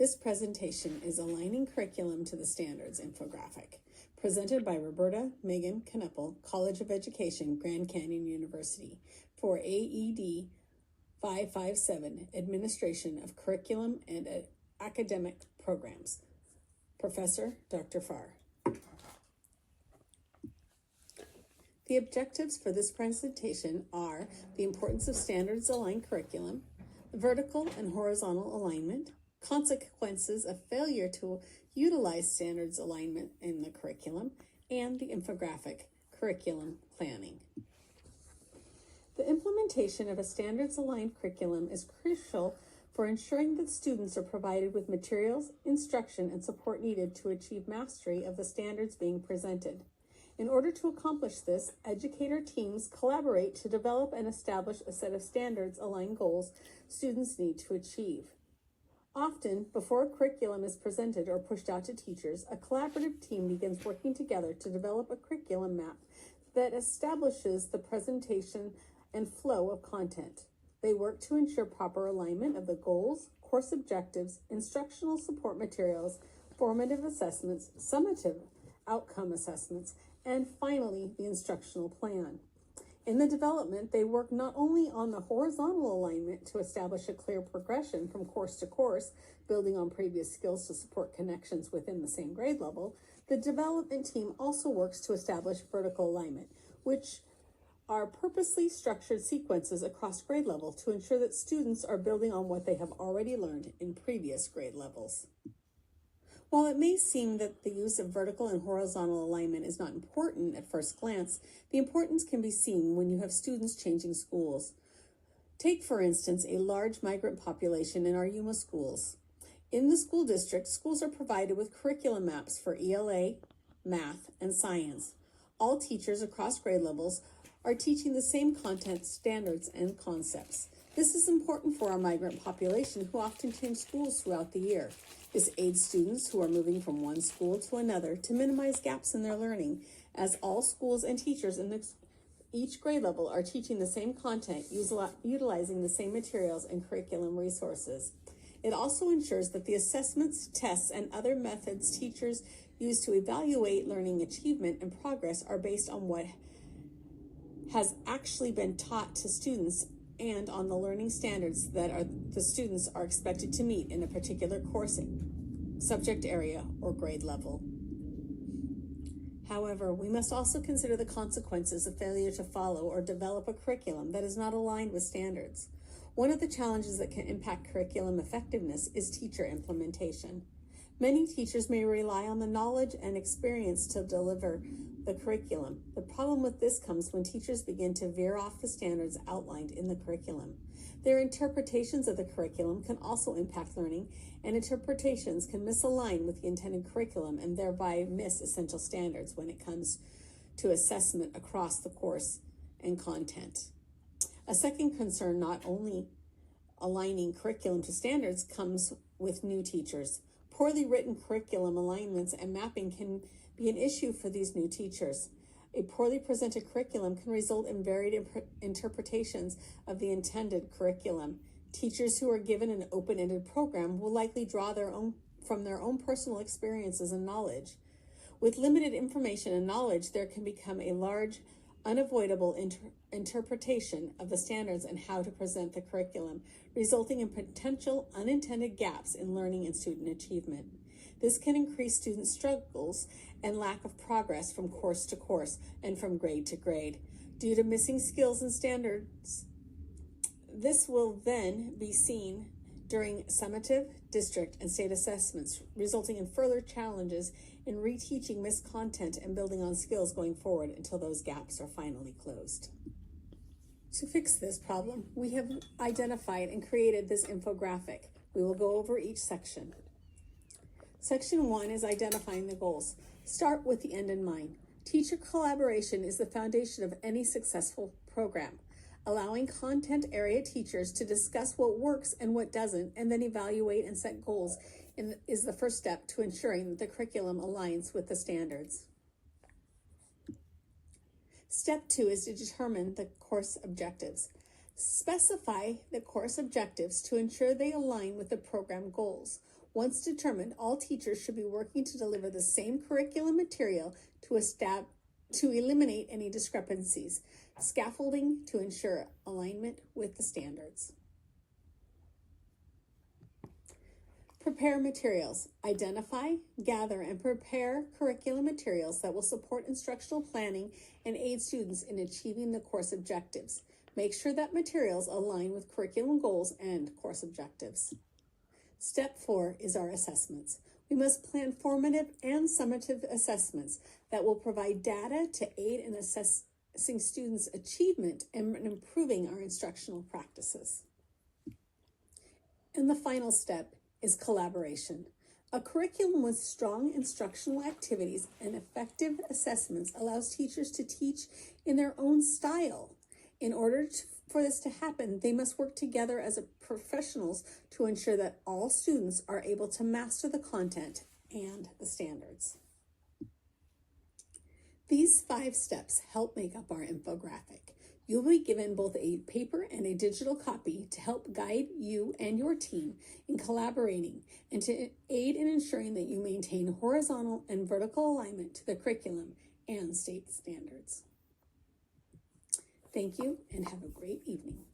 This presentation is Aligning Curriculum to the Standards infographic, presented by Roberta Megan Knuppel, College of Education, Grand Canyon University, for AED 557, Administration of Curriculum and Academic Programs. Professor Dr. Farr. The objectives for this presentation are the importance of standards-aligned curriculum, vertical and horizontal alignment, consequences of failure to utilize standards alignment in the curriculum, and the infographic, curriculum planning. The implementation of a standards-aligned curriculum is crucial for ensuring that students are provided with materials, instruction, and support needed to achieve mastery of the standards being presented. In order to accomplish this, educator teams collaborate to develop and establish a set of standards-aligned goals students need to achieve. Often, before a curriculum is presented or pushed out to teachers, a collaborative team begins working together to develop a curriculum map that establishes the presentation and flow of content. They work to ensure proper alignment of the goals, course objectives, instructional support materials, formative assessments, summative outcome assessments, and finally, the instructional plan. In the development, they work not only on the horizontal alignment to establish a clear progression from course to course, building on previous skills to support connections within the same grade level, the development team also works to establish vertical alignment, which are purposely structured sequences across grade level to ensure that students are building on what they have already learned in previous grade levels. While it may seem that the use of vertical and horizontal alignment is not important at first glance, the importance can be seen when you have students changing schools. Take, for instance, a large migrant population in our Yuma schools. In the school district, schools are provided with curriculum maps for ELA, math, and science. All teachers across grade levels are teaching the same content, standards, and concepts. This is important for our migrant population who often change schools throughout the year. This aids students who are moving from one school to another to minimize gaps in their learning, as all schools and teachers in each grade level are teaching the same content, utilizing the same materials and curriculum resources. It also ensures that the assessments, tests, and other methods teachers use to evaluate learning achievement and progress are based on what has actually been taught to students and on the learning standards that the students are expected to meet in a particular course, subject area, or grade level. However, we must also consider the consequences of failure to follow or develop a curriculum that is not aligned with standards. One of the challenges that can impact curriculum effectiveness is teacher implementation. Many teachers may rely on the knowledge and experience to deliver the curriculum. The problem with this comes when teachers begin to veer off the standards outlined in the curriculum. Their interpretations of the curriculum can also impact learning, and interpretations can misalign with the intended curriculum and thereby miss essential standards when it comes to assessment across the course and content. A second concern, not only aligning curriculum to standards, comes with new teachers. Poorly written curriculum alignments and mapping can be an issue for these new teachers. A poorly presented curriculum can result in varied interpretations of the intended curriculum. Teachers who are given an open-ended program will likely draw from their own personal experiences and knowledge. With limited information and knowledge, there can become a large, unavoidable interpretation of the standards and how to present the curriculum, resulting in potential unintended gaps in learning and student achievement. This can increase student struggles and lack of progress from course to course and from grade to grade. Due to missing skills and standards, this will then be seen during summative, district, and state assessments, resulting in further challenges in reteaching missed content and building on skills going forward until those gaps are finally closed. To fix this problem, we have identified and created this infographic. We will go over each section. Section 1 is identifying the goals. Start with the end in mind. Teacher collaboration is the foundation of any successful program. Allowing content area teachers to discuss what works and what doesn't, and then evaluate and set goals is the first step to ensuring that the curriculum aligns with the standards. Step 2 is to determine the course objectives. Specify the course objectives to ensure they align with the program goals. Once determined, all teachers should be working to deliver the same curriculum material to eliminate any discrepancies, scaffolding to ensure alignment with the standards. Prepare materials. Identify, gather, and prepare curriculum materials that will support instructional planning and aid students in achieving the course objectives. Make sure that materials align with curriculum goals and course objectives. Step 4 is our assessments. We must plan formative and summative assessments that will provide data to aid in assessing students' achievement and improving our instructional practices. And the final step is collaboration. A curriculum with strong instructional activities and effective assessments allows teachers to teach in their own style. In order for this to happen, they must work together as professionals to ensure that all students are able to master the content and the standards. These 5 steps help make up our infographic. You'll be given both a paper and a digital copy to help guide you and your team in collaborating and to aid in ensuring that you maintain horizontal and vertical alignment to the curriculum and state standards. Thank you and have a great evening.